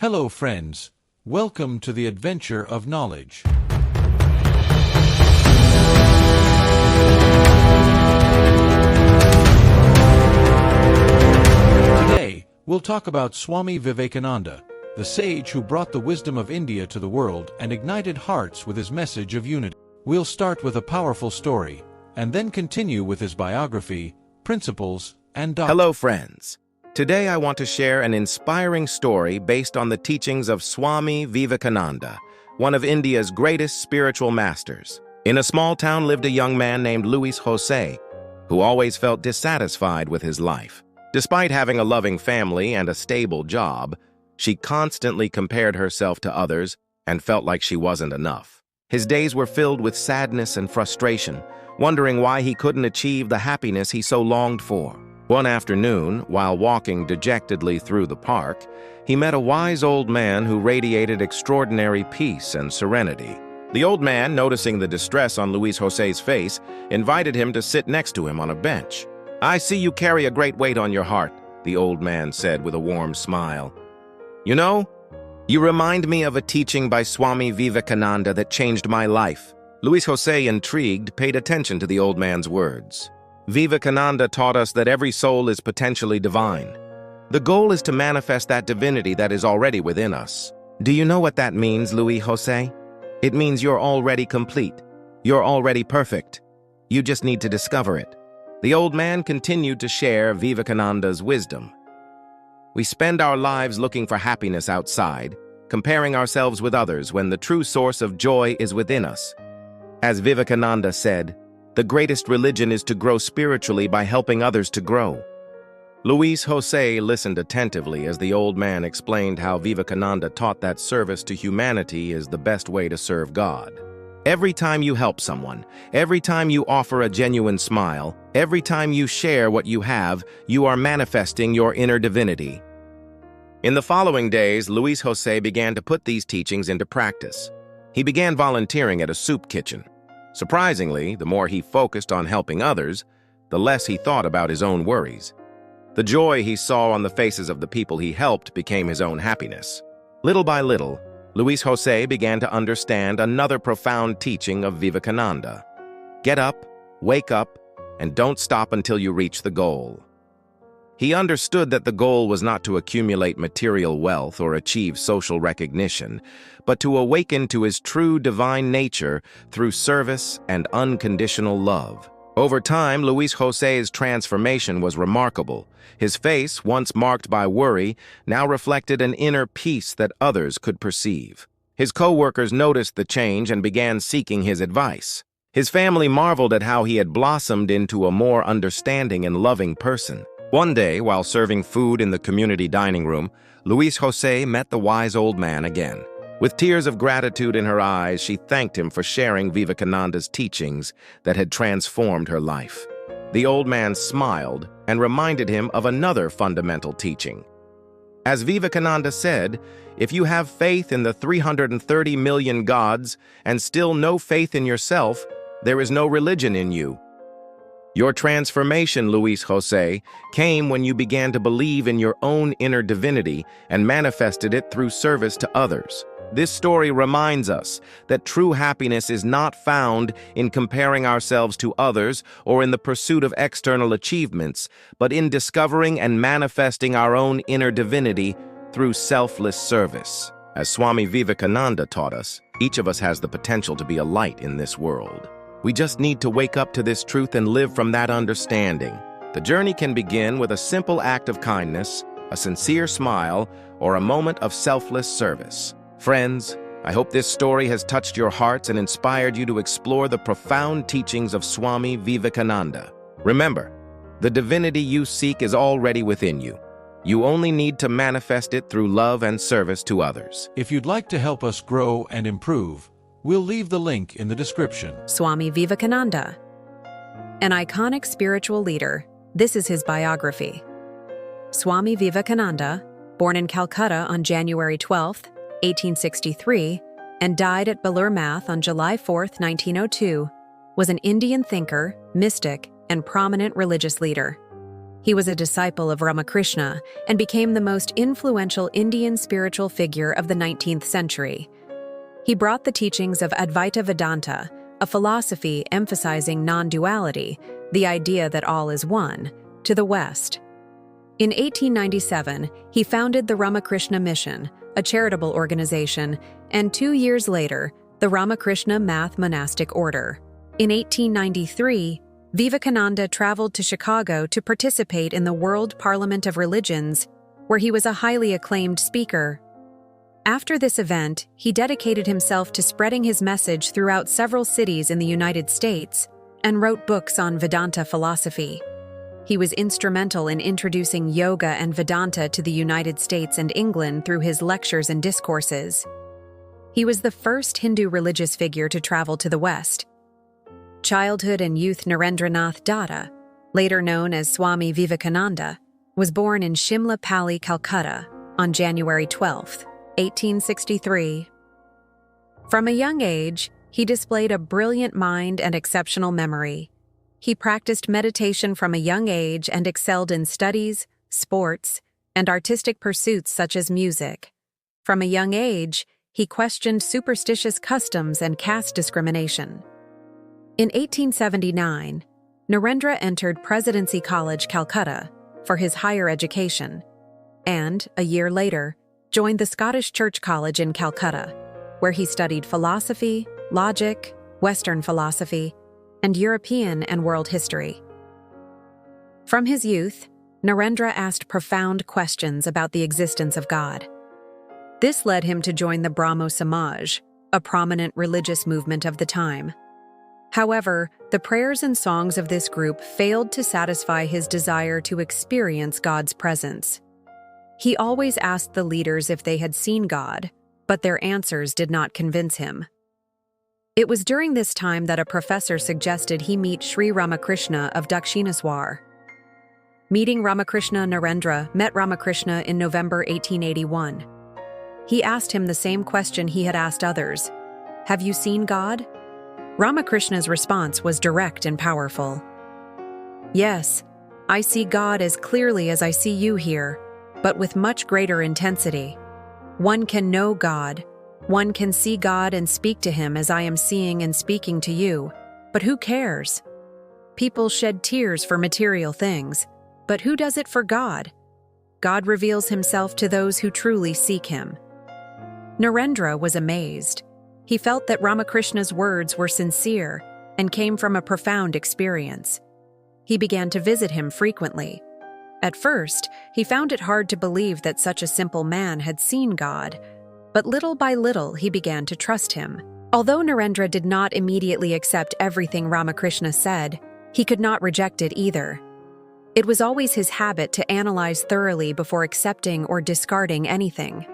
Hello friends, welcome to the adventure of knowledge. Today, we'll talk about Swami Vivekananda, the sage who brought the wisdom of India to the world and ignited hearts with his message of unity. We'll start with a powerful story, and then continue with his biography, principles, and doctrine. Hello friends. Today I want to share an inspiring story based on the teachings of Swami Vivekananda, one of India's greatest spiritual masters. In a small town lived a young man named Luis Jose, who always felt dissatisfied with his life. Despite having a loving family and a stable job, she constantly compared herself to others and felt like she wasn't enough. His days were filled with sadness and frustration, wondering why he couldn't achieve the happiness he so longed for. One afternoon, while walking dejectedly through the park, he met a wise old man who radiated extraordinary peace and serenity. The old man, noticing the distress on Luis Jose's face, invited him to sit next to him on a bench. "I see you carry a great weight on your heart," the old man said with a warm smile. "You know, you remind me of a teaching by Swami Vivekananda that changed my life." Luis Jose, intrigued, paid attention to the old man's words. Vivekananda taught us that every soul is potentially divine. The goal is to manifest that divinity that is already within us. Do you know what that means, Luis Jose? It means you're already complete. You're already perfect. You just need to discover it. The old man continued to share Vivekananda's wisdom. We spend our lives looking for happiness outside, comparing ourselves with others when the true source of joy is within us. As Vivekananda said, the greatest religion is to grow spiritually by helping others to grow. Luis Jose listened attentively as the old man explained how Vivekananda taught that service to humanity is the best way to serve God. Every time you help someone, every time you offer a genuine smile, every time you share what you have, you are manifesting your inner divinity. In the following days, Luis Jose began to put these teachings into practice. He began volunteering at a soup kitchen. Surprisingly, the more he focused on helping others, the less he thought about his own worries. The joy he saw on the faces of the people he helped became his own happiness. Little by little, Luis Jose began to understand another profound teaching of Vivekananda. Get up, wake up, and don't stop until you reach the goal. He understood that the goal was not to accumulate material wealth or achieve social recognition, but to awaken to his true divine nature through service and unconditional love. Over time, Luis Jose's transformation was remarkable. His face, once marked by worry, now reflected an inner peace that others could perceive. His co-workers noticed the change and began seeking his advice. His family marveled at how he had blossomed into a more understanding and loving person. One day, while serving food in the community dining room, Luis Jose met the wise old man again. With tears of gratitude in her eyes, she thanked him for sharing Vivekananda's teachings that had transformed her life. The old man smiled and reminded him of another fundamental teaching. As Vivekananda said, if you have faith in the 330 million gods and still no faith in yourself, there is no religion in you. Your transformation, Luis Jose, came when you began to believe in your own inner divinity and manifested it through service to others. This story reminds us that true happiness is not found in comparing ourselves to others or in the pursuit of external achievements, but in discovering and manifesting our own inner divinity through selfless service. As Swami Vivekananda taught us, each of us has the potential to be a light in this world. We just need to wake up to this truth and live from that understanding. The journey can begin with a simple act of kindness, a sincere smile, or a moment of selfless service. Friends, I hope this story has touched your hearts and inspired you to explore the profound teachings of Swami Vivekananda. Remember, the divinity you seek is already within you. You only need to manifest it through love and service to others. If you'd like to help us grow and improve, we'll leave the link in the description. Swami Vivekananda. An iconic spiritual leader, this is his biography. Swami Vivekananda, born in Calcutta on January 12, 1863, and died at Belur Math on July 4, 1902, was an Indian thinker, mystic, and prominent religious leader. He was a disciple of Ramakrishna and became the most influential Indian spiritual figure of the 19th century. He brought the teachings of Advaita Vedanta, a philosophy emphasizing non-duality, the idea that all is one, to the West. In 1897, he founded the Ramakrishna Mission, a charitable organization, and 2 years later, the Ramakrishna Math Monastic Order. In 1893, Vivekânanda traveled to Chicago to participate in the World Parliament of Religions, where he was a highly acclaimed speaker. After this event, he dedicated himself to spreading his message throughout several cities in the United States and wrote books on Vedanta philosophy. He was instrumental in introducing yoga and Vedanta to the United States and England through his lectures and discourses. He was the first Hindu religious figure to travel to the West. Childhood and youth Narendranath Datta, later known as Swami Vivekânanda, was born in Shimla Pali, Calcutta, on January 12, 1863. From a young age, he displayed a brilliant mind and exceptional memory. He practiced meditation from a young age and excelled in studies, sports, and artistic pursuits such as music. From a young age, he questioned superstitious customs and caste discrimination. In 1879, Narendra entered Presidency College, Calcutta, for his higher education, and, a year later, joined the Scottish Church College in Calcutta, where he studied philosophy, logic, Western philosophy, and European and world history. From his youth, Narendra asked profound questions about the existence of God. This led him to join the Brahmo Samaj, a prominent religious movement of the time. However, the prayers and songs of this group failed to satisfy his desire to experience God's presence. He always asked the leaders if they had seen God, but their answers did not convince him. It was during this time that a professor suggested he meet Sri Ramakrishna of Dakshinaswar. Meeting Ramakrishna, Narendra met Ramakrishna in November 1881. He asked him the same question he had asked others: "Have you seen God?" Ramakrishna's response was direct and powerful. "Yes, I see God as clearly as I see you here, but with much greater intensity. One can know God. One can see God and speak to Him as I am seeing and speaking to you. But who cares? People shed tears for material things, but who does it for God? God reveals Himself to those who truly seek Him." Narendra was amazed. He felt that Ramakrishna's words were sincere and came from a profound experience. He began to visit him frequently. At first, he found it hard to believe that such a simple man had seen God, but little by little he began to trust him. Although Narendra did not immediately accept everything Ramakrishna said, he could not reject it either. It was always his habit to analyze thoroughly before accepting or discarding anything.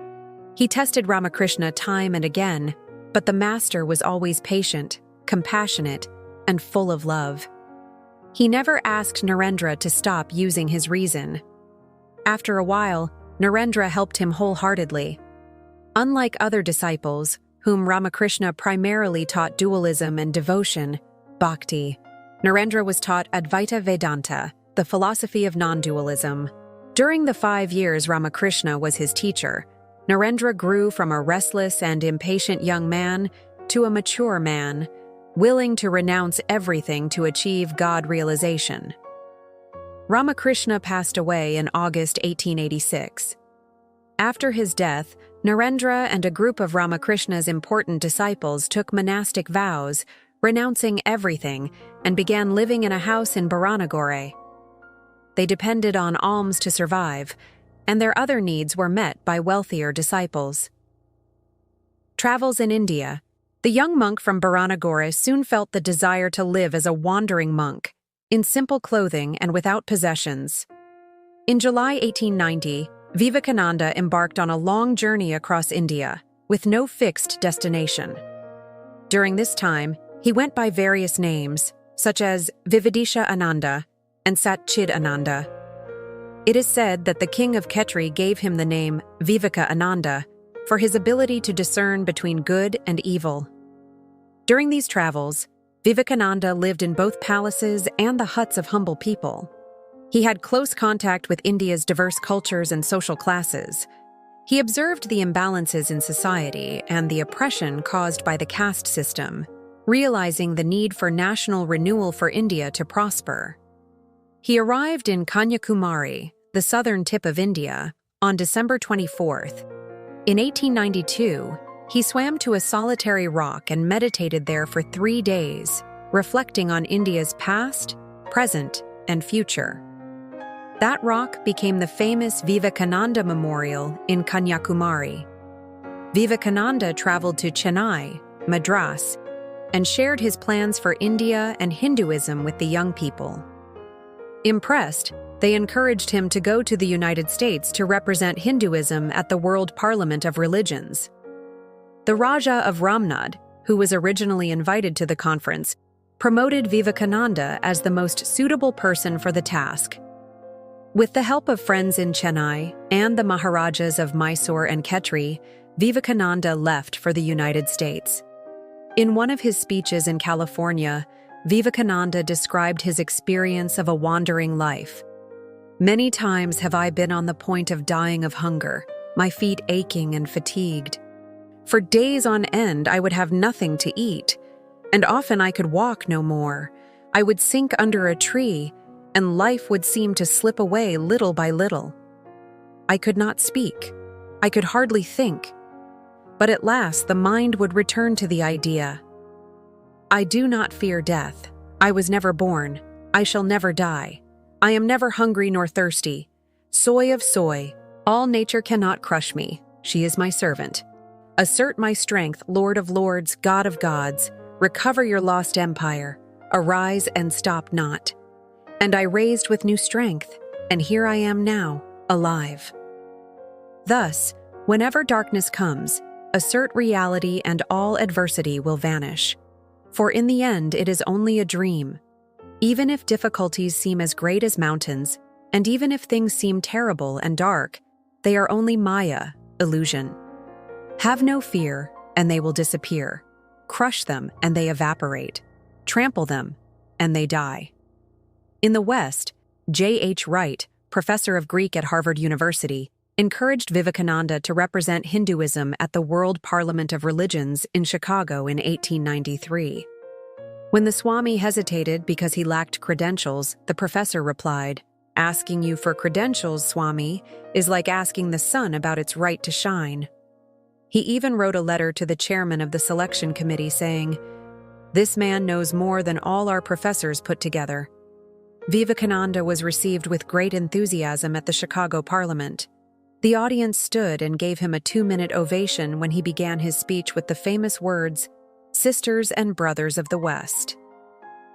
He tested Ramakrishna time and again, but the master was always patient, compassionate, and full of love. He never asked Narendra to stop using his reason. After a while, Narendra helped him wholeheartedly. Unlike other disciples, whom Ramakrishna primarily taught dualism and devotion, bhakti, Narendra was taught Advaita Vedanta, the philosophy of non-dualism. During the 5 years Ramakrishna was his teacher, Narendra grew from a restless and impatient young man to a mature man, willing to renounce everything to achieve God realization. Ramakrishna passed away in August 1886. After his death, Narendra and a group of Ramakrishna's important disciples took monastic vows, renouncing everything, and began living in a house in Baranagore. They depended on alms to survive, and their other needs were met by wealthier disciples. Travels in India. The young monk from Baranagore soon felt the desire to live as a wandering monk, in simple clothing and without possessions. In July 1890, Vivekânanda embarked on a long journey across India, with no fixed destination. During this time, he went by various names, such as Vivedisha Ananda and Satchid Ananda. It is said that the king of Khetri gave him the name Vivekânanda for his ability to discern between good and evil. During these travels, Vivekânanda lived in both palaces and the huts of humble people. He had close contact with India's diverse cultures and social classes. He observed the imbalances in society and the oppression caused by the caste system, realizing the need for national renewal for India to prosper. He arrived in Kanyakumari, the southern tip of India, on December 24th. In 1892, he swam to a solitary rock and meditated there for 3 days, reflecting on India's past, present, and future. That rock became the famous Vivekânanda Memorial in Kanyakumari. Vivekânanda traveled to Chennai, Madras, and shared his plans for India and Hinduism with the young people. Impressed, they encouraged him to go to the United States to represent Hinduism at the World Parliament of Religions. The Raja of Ramnad, who was originally invited to the conference, promoted Vivekânanda as the most suitable person for the task. With the help of friends in Chennai and the Maharajas of Mysore and Khetri, Vivekânanda left for the United States. In one of his speeches in California, Vivekânanda described his experience of a wandering life. "Many times have I been on the point of dying of hunger, my feet aching and fatigued. For days on end I would have nothing to eat, and often I could walk no more. I would sink under a tree, and life would seem to slip away little by little. I could not speak. I could hardly think. But at last the mind would return to the idea. I do not fear death. I was never born. I shall never die. I am never hungry nor thirsty. Soy of soy, all nature cannot crush me. She is my servant. Assert my strength, Lord of lords, God of gods. Recover your lost empire. Arise and stop not. And I raised with new strength, and here I am now, alive." Thus, whenever darkness comes, assert reality and all adversity will vanish. For in the end, it is only a dream. Even if difficulties seem as great as mountains, and even if things seem terrible and dark, they are only Maya, illusion. Have no fear, and they will disappear. Crush them, and they evaporate. Trample them, and they die. In the West, J.H. Wright, professor of Greek at Harvard University, encouraged Vivekânanda to represent Hinduism at the World Parliament of Religions in Chicago in 1893. When the Swami hesitated because he lacked credentials, the professor replied, "Asking you for credentials, Swami, is like asking the sun about its right to shine." He even wrote a letter to the chairman of the selection committee saying, "This man knows more than all our professors put together." Vivekânanda was received with great enthusiasm at the Chicago Parliament. The audience stood and gave him a 2-minute ovation when he began his speech with the famous words, "Sisters and brothers of the West."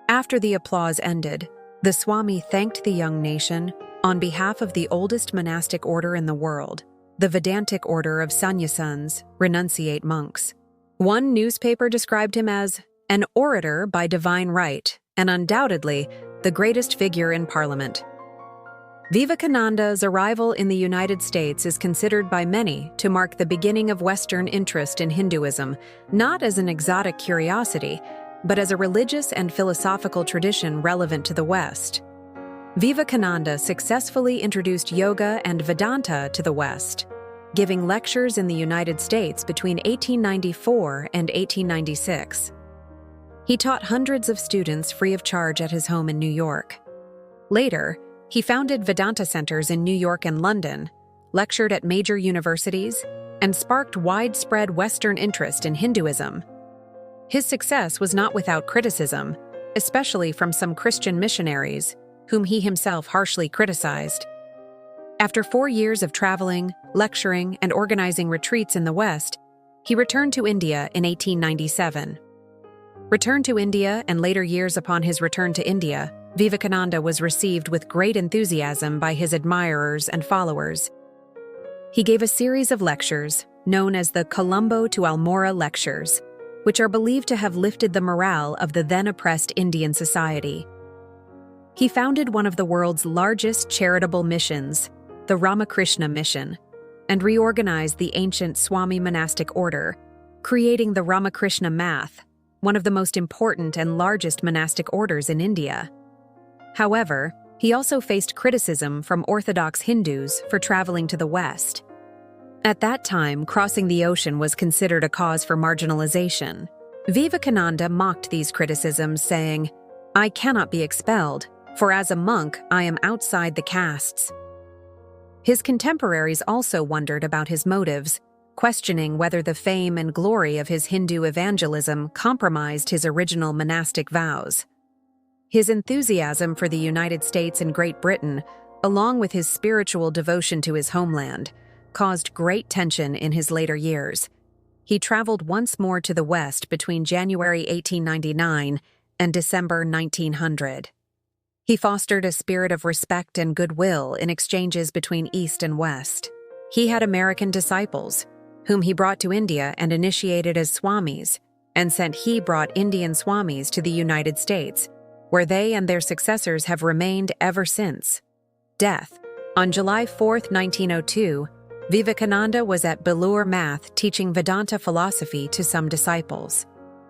After the applause ended, the Swami thanked the young nation on behalf of the oldest monastic order in the world, the Vedantic order of sannyasins, renunciate monks. One newspaper described him as an orator by divine right, and undoubtedly the greatest figure in Parliament. Vivekânanda's arrival in the United States is considered by many to mark the beginning of Western interest in Hinduism, not as an exotic curiosity, but as a religious and philosophical tradition relevant to the West. Vivekânanda successfully introduced yoga and Vedanta to the West, giving lectures in the United States between 1894 and 1896. He taught hundreds of students free of charge at his home in New York. Later, he founded Vedanta centers in New York and London, lectured at major universities, and sparked widespread Western interest in Hinduism. His success was not without criticism, especially from some Christian missionaries, whom he himself harshly criticized. After 4 years of traveling, lecturing, and organizing retreats in the West, he returned to India in 1897. Returned to India and later years upon his return to India, Vivekânanda was received with great enthusiasm by his admirers and followers. He gave a series of lectures, known as the Colombo to Almora lectures, which are believed to have lifted the morale of the then oppressed Indian society. He founded one of the world's largest charitable missions, the Ramakrishna Mission, and reorganized the ancient Swami monastic order, creating the Ramakrishna Math, one of the most important and largest monastic orders in India. However, He also faced criticism from Orthodox Hindus for traveling to the West. At that time, crossing the ocean was considered a cause for marginalization. Vivekananda mocked these criticisms, saying, "I cannot be expelled, for as a monk I am outside the castes." His contemporaries also wondered about his motives, questioning whether the fame and glory of his Hindu evangelism compromised his original monastic vows. His enthusiasm for the United States and Great Britain, along with his spiritual devotion to his homeland, caused great tension in his later years. He traveled once more to the West between January 1899 and December 1900. He fostered a spirit of respect and goodwill in exchanges between East and West. He had American disciples, whom he brought to India and initiated as Swamis, and he brought Indian Swamis to the United States, where they and their successors have remained ever since. Death. On July 4, 1902, Vivekananda was at Belur Math teaching Vedanta philosophy to some disciples.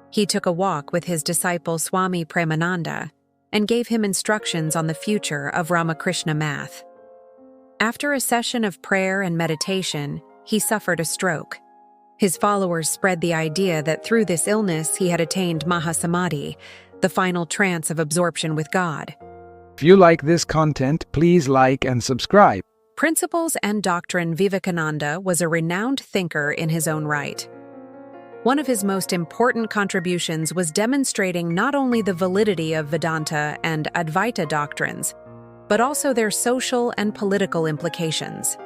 He took a walk with his disciple Swami Premananda and gave him instructions on the future of Ramakrishna Math. After a session of prayer and meditation, he suffered a stroke. His followers spread the idea that through this illness he had attained Mahasamadhi, the final trance of absorption with God. If you like this content, please like and subscribe. Principles and doctrine. Vivekananda was a renowned thinker in his own right. One of his most important contributions was demonstrating not only the validity of Vedanta and Advaita doctrines, but also their social and political implications.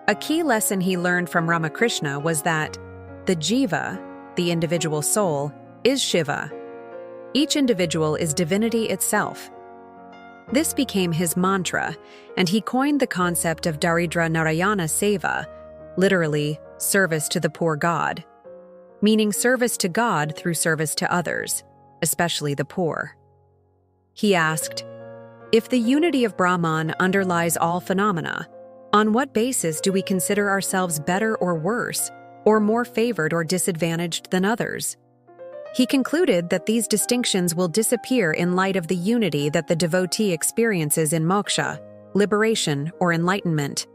A key lesson he learned from Ramakrishna was that the jiva, the individual soul, is Shiva. Each individual is divinity itself. This became his mantra, and he coined the concept of Daridra Narayana Seva, literally, service to the poor God, meaning service to God through service to others, especially the poor. He asked, "If the unity of Brahman underlies all phenomena, on what basis do we consider ourselves better or worse, or more favored or disadvantaged than others?" He concluded that these distinctions will disappear in light of the unity that the devotee experiences in moksha, liberation, or enlightenment.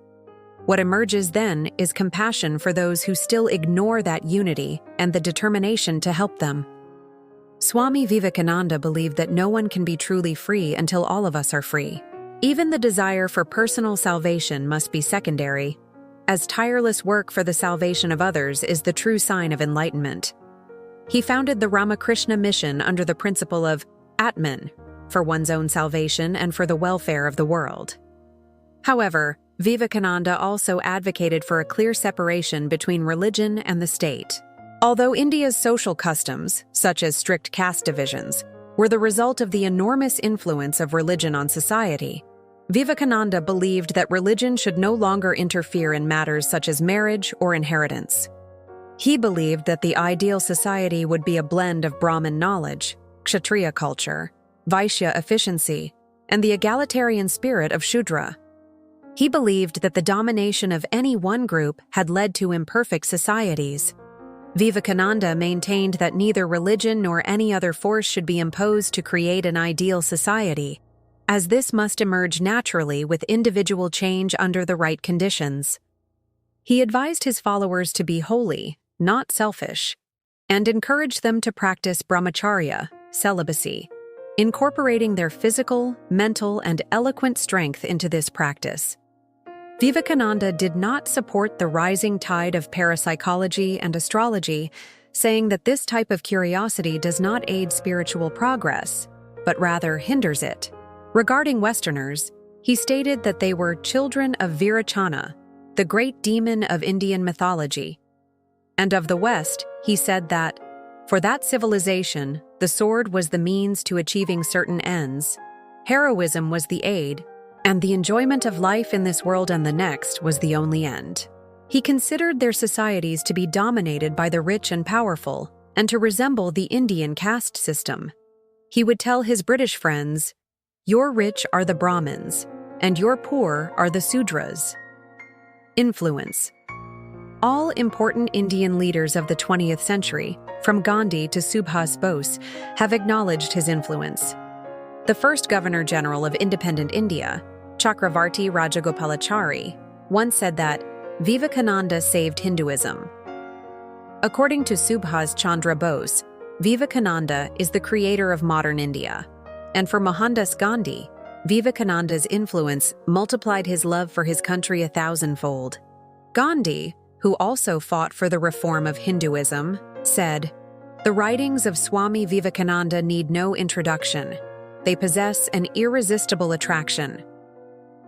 What emerges then is compassion for those who still ignore that unity and the determination to help them. Swami Vivekananda believed that no one can be truly free until all of us are free. Even the desire for personal salvation must be secondary, as tireless work for the salvation of others is the true sign of enlightenment. He founded the Ramakrishna mission under the principle of Atman, for one's own salvation and for the welfare of the world. However, Vivekananda also advocated for a clear separation between religion and the state. Although India's social customs, such as strict caste divisions, were the result of the enormous influence of religion on society, Vivekananda believed that religion should no longer interfere in matters such as marriage or inheritance. He believed that the ideal society would be a blend of Brahmin knowledge, Kshatriya culture, Vaishya efficiency, and the egalitarian spirit of Shudra. He believed that the domination of any one group had led to imperfect societies. Vivekananda maintained that neither religion nor any other force should be imposed to create an ideal society, as this must emerge naturally with individual change under the right conditions. He advised his followers to be holy, not selfish, and encouraged them to practice brahmacharya, celibacy, incorporating their physical, mental, and eloquent strength into this practice. Vivekananda did not support the rising tide of parapsychology and astrology, saying that this type of curiosity does not aid spiritual progress, but rather hinders it. Regarding Westerners, he stated that they were children of Virachana, the great demon of Indian mythology. And of the West, he said that, for that civilization, the sword was the means to achieving certain ends, heroism was the aid, and the enjoyment of life in this world and the next was the only end. He considered their societies to be dominated by the rich and powerful, and to resemble the Indian caste system. He would tell his British friends, "Your rich are the Brahmins, and your poor are the Sudras." Influence. All important Indian leaders of the 20th century, from Gandhi to Subhas Bose, have acknowledged his influence. The first Governor-General of independent India, Chakravarti Rajagopalachari, once said that Vivekananda saved Hinduism. According to Subhas Chandra Bose, Vivekananda is the creator of modern India. And for Mohandas Gandhi, Vivekananda's influence multiplied his love for his country 1,000-fold. Gandhi, who also fought for the reform of Hinduism, said, "The writings of Swami Vivekananda need no introduction. They possess an irresistible attraction."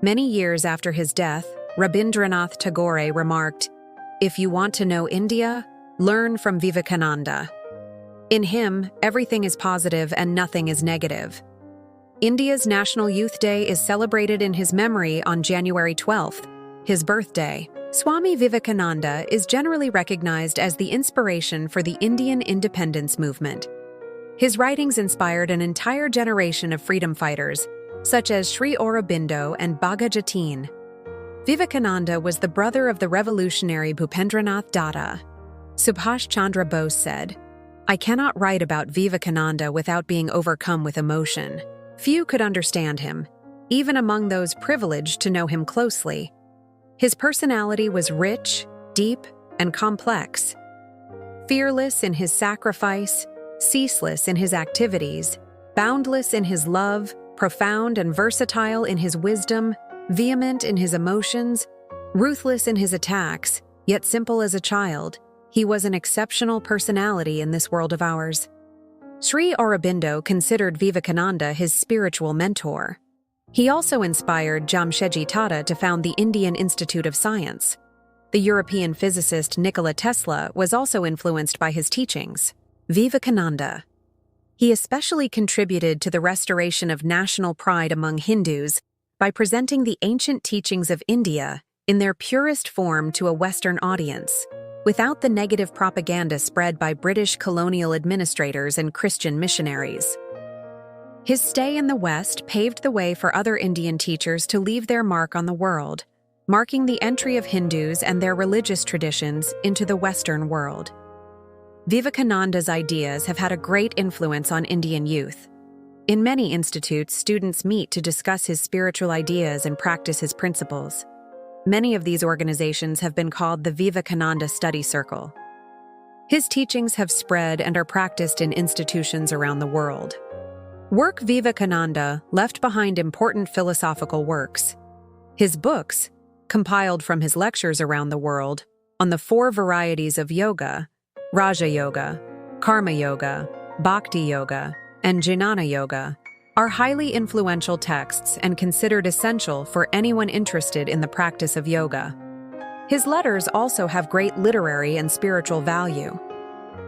Many years after his death, Rabindranath Tagore remarked, "If you want to know India, learn from Vivekananda. In him, everything is positive and nothing is negative." India's National Youth Day is celebrated in his memory on January 12th, his birthday. Swami Vivekananda is generally recognized as the inspiration for the Indian independence movement. His writings inspired an entire generation of freedom fighters, such as Sri Aurobindo and Bhagat Jatin. Vivekananda was the brother of the revolutionary Bhupendranath Datta. Subhash Chandra Bose said, "I cannot write about Vivekananda without being overcome with emotion. Few could understand him, even among those privileged to know him closely. His personality was rich, deep, and complex. Fearless in his sacrifice, ceaseless in his activities, boundless in his love, profound and versatile in his wisdom, vehement in his emotions, ruthless in his attacks, yet simple as a child, he was an exceptional personality in this world of ours." Sri Aurobindo considered Vivekananda his spiritual mentor. He also inspired Jamshedji Tata to found the Indian Institute of Science. The European physicist Nikola Tesla was also influenced by his teachings. Vivekananda. He especially contributed to the restoration of national pride among Hindus by presenting the ancient teachings of India in their purest form to a Western audience, without the negative propaganda spread by British colonial administrators and Christian missionaries. His stay in the West paved the way for other Indian teachers to leave their mark on the world, marking the entry of Hindus and their religious traditions into the Western world. Vivekananda's ideas have had a great influence on Indian youth. In many institutes, students meet to discuss his spiritual ideas and practice his principles. Many of these organizations have been called the Vivekananda Study Circle. His teachings have spread and are practiced in institutions around the world. Work Vivekananda left behind important philosophical works. His books, compiled from his lectures around the world on the 4 varieties of yoga, Raja Yoga, Karma Yoga, Bhakti Yoga, and Jnana Yoga, are highly influential texts and considered essential for anyone interested in the practice of yoga. His letters also have great literary and spiritual value.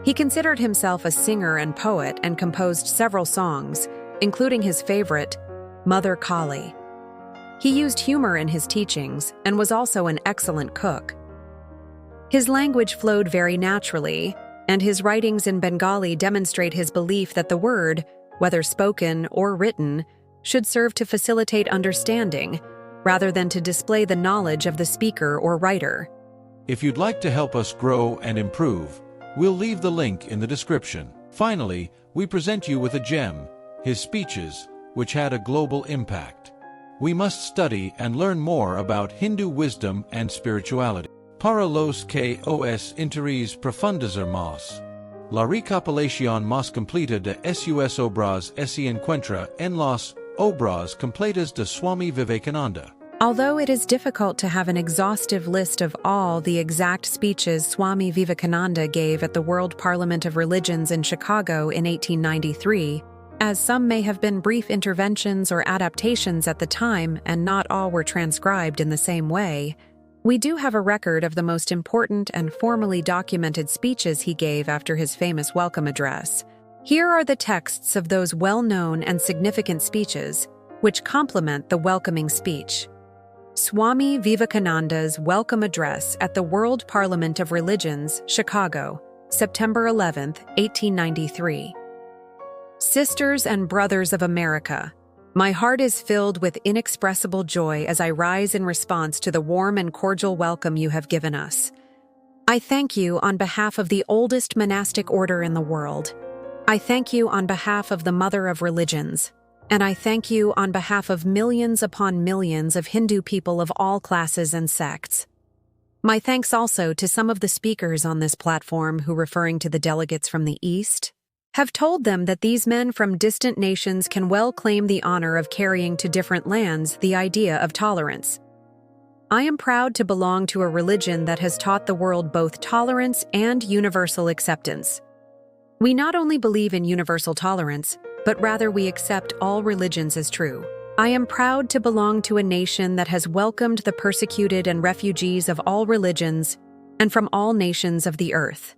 He considered himself a singer and poet and composed several songs, including his favorite, Mother Kali. He used humor in his teachings and was also an excellent cook. His language flowed very naturally, and his writings in Bengali demonstrate his belief that the word, whether spoken or written, should serve to facilitate understanding, rather than to display the knowledge of the speaker or writer. If you'd like to help us grow and improve, we'll leave the link in the description. Finally, we present you with a gem, his speeches, which had a global impact. We must study and learn more about Hindu wisdom and spirituality. Para los que os interés profundos hermanos. La recopilación más completa de sus obras se encuentra en las obras completas de Swami Vivekananda. Although it is difficult to have an exhaustive list of all the exact speeches Swami Vivekananda gave at the World Parliament of Religions in Chicago in 1893, as some may have been brief interventions or adaptations at the time and not all were transcribed in the same way, we do have a record of the most important and formally documented speeches he gave after his famous welcome address. Here are the texts of those well-known and significant speeches, which complement the welcoming speech. Swami Vivekananda's Welcome Address at the World Parliament of Religions, Chicago, September 11, 1893. Sisters and brothers of America, my heart is filled with inexpressible joy as I rise in response to the warm and cordial welcome you have given us. I thank you on behalf of the oldest monastic order in the world. I thank you on behalf of the Mother of Religions. And I thank you on behalf of millions upon millions of Hindu people of all classes and sects. My thanks also to some of the speakers on this platform who, referring to the delegates from the East, have told them that these men from distant nations can well claim the honor of carrying to different lands the idea of tolerance. I am proud to belong to a religion that has taught the world both tolerance and universal acceptance. We not only believe in universal tolerance, but rather we accept all religions as true. I am proud to belong to a nation that has welcomed the persecuted and refugees of all religions and from all nations of the earth.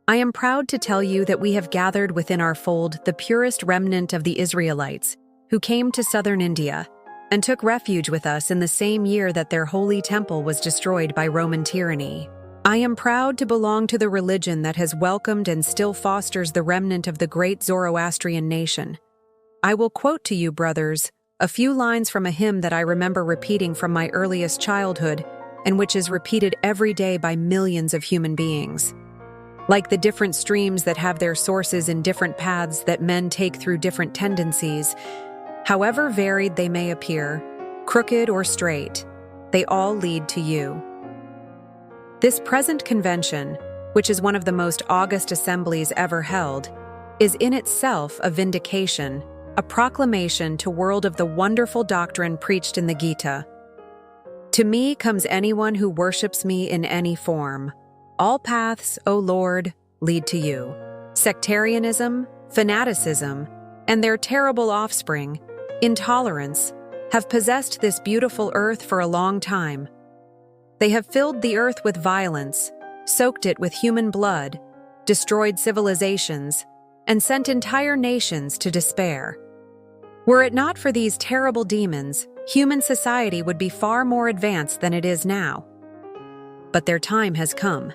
I am proud to tell you that we have gathered within our fold the purest remnant of the Israelites, who came to southern India and took refuge with us in the same year that their holy temple was destroyed by Roman tyranny. I am proud to belong to the religion that has welcomed and still fosters the remnant of the great Zoroastrian nation. I will quote to you, brothers, a few lines from a hymn that I remember repeating from my earliest childhood and which is repeated every day by millions of human beings. Like the different streams that have their sources in different paths that men take through different tendencies, however varied they may appear, crooked or straight, they all lead to you. This present convention, which is one of the most august assemblies ever held, is in itself a vindication, a proclamation to world of the wonderful doctrine preached in the Gita. To me comes anyone who worships me in any form. All paths, O Lord, lead to you. Sectarianism, fanaticism, and their terrible offspring, intolerance, have possessed this beautiful earth for a long time. They have filled the earth with violence, soaked it with human blood, destroyed civilizations, and sent entire nations to despair. Were it not for these terrible demons, human society would be far more advanced than it is now. But their time has come,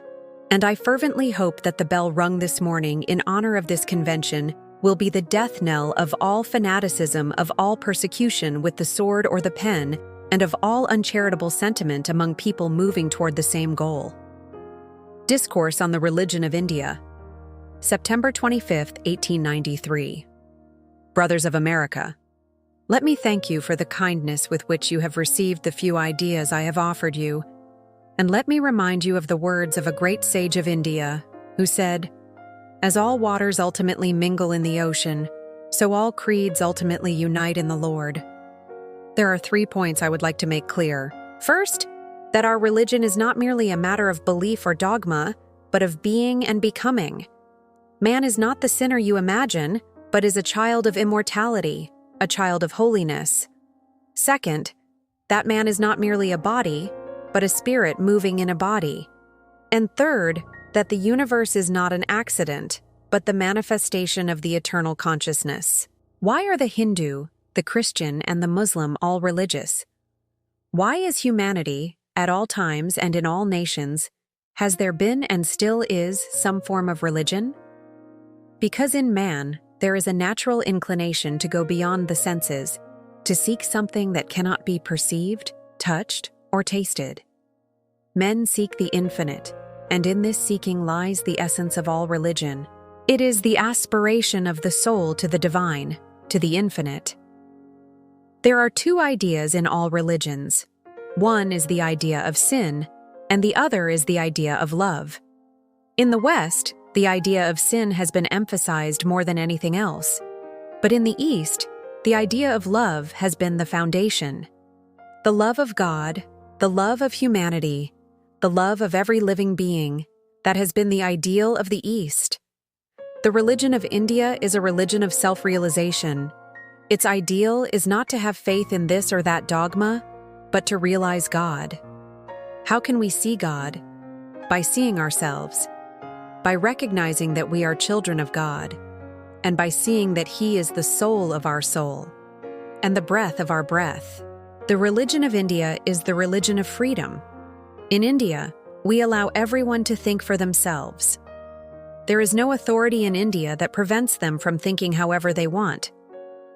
and I fervently hope that the bell rung this morning in honor of this convention will be the death knell of all fanaticism, of all persecution with the sword or the pen, and of all uncharitable sentiment among people moving toward the same goal. Discourse on the Religion of India, September 25, 1893. Brothers of America, let me thank you for the kindness with which you have received the few ideas I have offered you, and let me remind you of the words of a great sage of India, who said, "As all waters ultimately mingle in the ocean, so all creeds ultimately unite in the Lord." There are 3 points I would like to make clear. First, that our religion is not merely a matter of belief or dogma, but of being and becoming. Man is not the sinner you imagine, but is a child of immortality, a child of holiness. Second, that man is not merely a body, but a spirit moving in a body. And third, that the universe is not an accident, but the manifestation of the eternal consciousness. Why are the Hindu, the Christian, and the Muslim all religious? Why is humanity, at all times and in all nations, has there been and still is some form of religion? Because in man, there is a natural inclination to go beyond the senses, to seek something that cannot be perceived, touched, or tasted. Men seek the infinite, and in this seeking lies the essence of all religion. It is the aspiration of the soul to the divine, to the infinite. There are 2 ideas in all religions. One is the idea of sin, and the other is the idea of love. In the West, the idea of sin has been emphasized more than anything else. But in the East, the idea of love has been the foundation. The love of God, the love of humanity, the love of every living being, that has been the ideal of the East. The religion of India is a religion of self-realization. Its ideal is not to have faith in this or that dogma, but to realize God. How can we see God? By seeing ourselves, by recognizing that we are children of God, and by seeing that He is the soul of our soul, and the breath of our breath. The religion of India is the religion of freedom. In India, we allow everyone to think for themselves. There is no authority in India that prevents them from thinking however they want.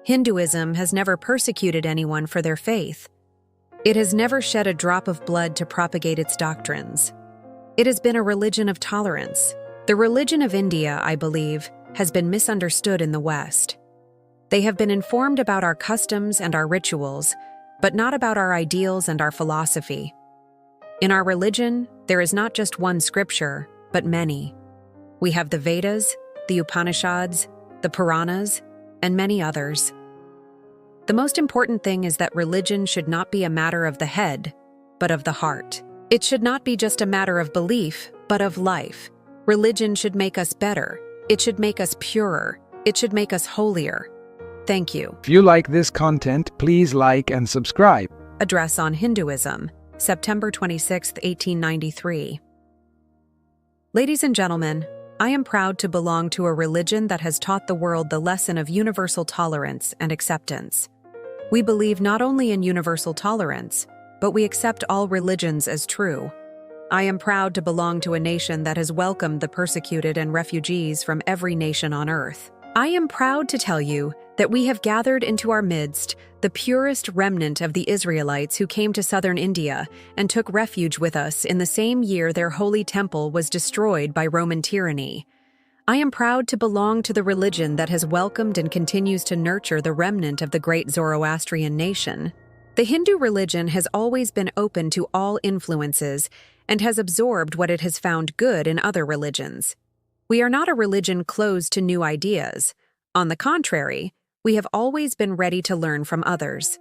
Hinduism has never persecuted anyone for their faith. It has never shed a drop of blood to propagate its doctrines. It has been a religion of tolerance. The religion of India, I believe, has been misunderstood in the West. They have been informed about our customs and our rituals, but not about our ideals and our philosophy. In our religion, there is not just one scripture, but many. We have the Vedas, the Upanishads, the Puranas, and many others. The most important thing is that religion should not be a matter of the head, but of the heart. It should not be just a matter of belief, but of life. Religion should make us better. It should make us purer. It should make us holier. Thank you. If you like this content, please like and subscribe. Address on Hinduism, September 26, 1893. Ladies and gentlemen, I am proud to belong to a religion that has taught the world the lesson of universal tolerance and acceptance. We believe not only in universal tolerance, but we accept all religions as true. I am proud to belong to a nation that has welcomed the persecuted and refugees from every nation on earth. I am proud to tell you that we have gathered into our midst the purest remnant of the Israelites who came to southern India and took refuge with us in the same year their holy temple was destroyed by Roman tyranny. I am proud to belong to the religion that has welcomed and continues to nurture the remnant of the great Zoroastrian nation. The Hindu religion has always been open to all influences and has absorbed what it has found good in other religions. We are not a religion closed to new ideas. On the contrary, we have always been ready to learn from others.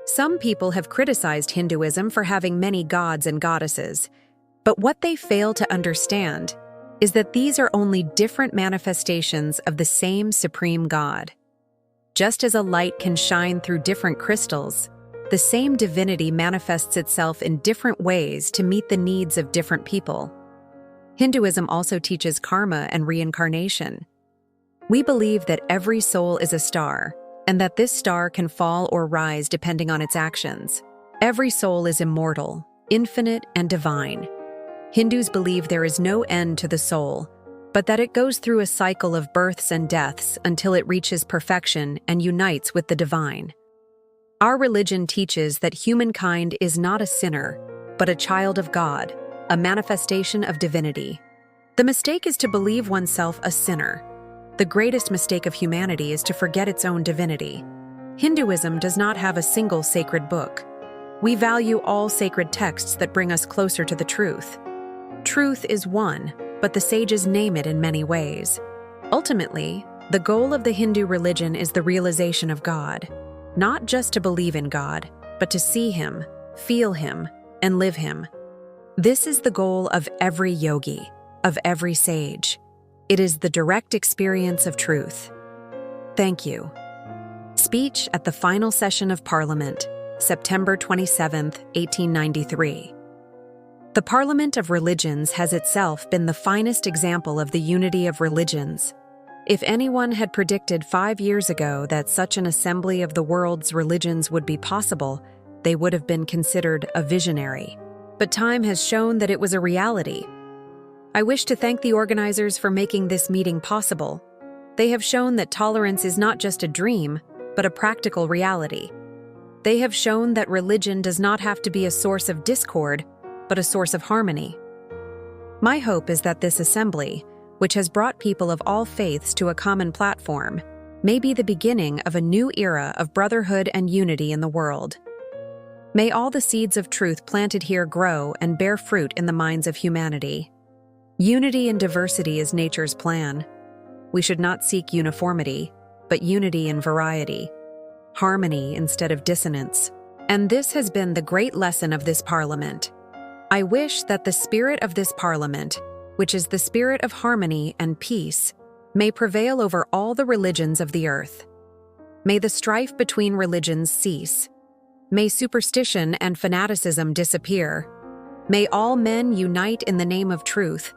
Some people have criticized Hinduism for having many gods and goddesses, but what they fail to understand is that these are only different manifestations of the same supreme God. Just as a light can shine through different crystals, the same divinity manifests itself in different ways to meet the needs of different people. Hinduism also teaches karma and reincarnation. We believe that every soul is a star, and that this star can fall or rise depending on its actions. Every soul is immortal, infinite, and divine. Hindus believe there is no end to the soul, but that it goes through a cycle of births and deaths until it reaches perfection and unites with the divine. Our religion teaches that humankind is not a sinner, but a child of God, a manifestation of divinity. The mistake is to believe oneself a sinner. The greatest mistake of humanity is to forget its own divinity. Hinduism does not have a single sacred book. We value all sacred texts that bring us closer to the truth. Truth is one, but the sages name it in many ways. Ultimately, the goal of the Hindu religion is the realization of God. Not just to believe in God, but to see Him, feel Him, and live Him. This is the goal of every yogi, of every sage. It is the direct experience of truth. Thank you. Speech at the final session of Parliament, September 27, 1893. The Parliament of Religions has itself been the finest example of the unity of religions. If anyone had predicted 5 years ago that such an assembly of the world's religions would be possible, they would have been considered a visionary. But time has shown that it was a reality. I wish to thank the organizers for making this meeting possible. They have shown that tolerance is not just a dream, but a practical reality. They have shown that religion does not have to be a source of discord, but a source of harmony. My hope is that this assembly, which has brought people of all faiths to a common platform, may be the beginning of a new era of brotherhood and unity in the world. May all the seeds of truth planted here grow and bear fruit in the minds of humanity. Unity in diversity is nature's plan. We should not seek uniformity, but unity in variety, harmony instead of dissonance. And this has been the great lesson of this Parliament. I wish that the spirit of this Parliament, which is the spirit of harmony and peace, may prevail over all the religions of the earth. May the strife between religions cease. May superstition and fanaticism disappear. May all men unite in the name of truth,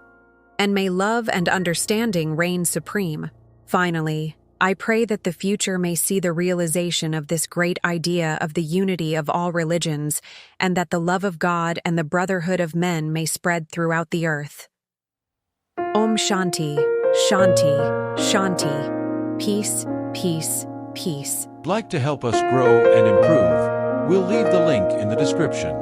and may love and understanding reign supreme. Finally, I pray that the future may see the realization of this great idea of the unity of all religions, and that the love of God and the brotherhood of men may spread throughout the earth. Om Shanti, Shanti, Shanti. Peace, peace, peace. Like to help us grow and improve? We'll leave the link in the description.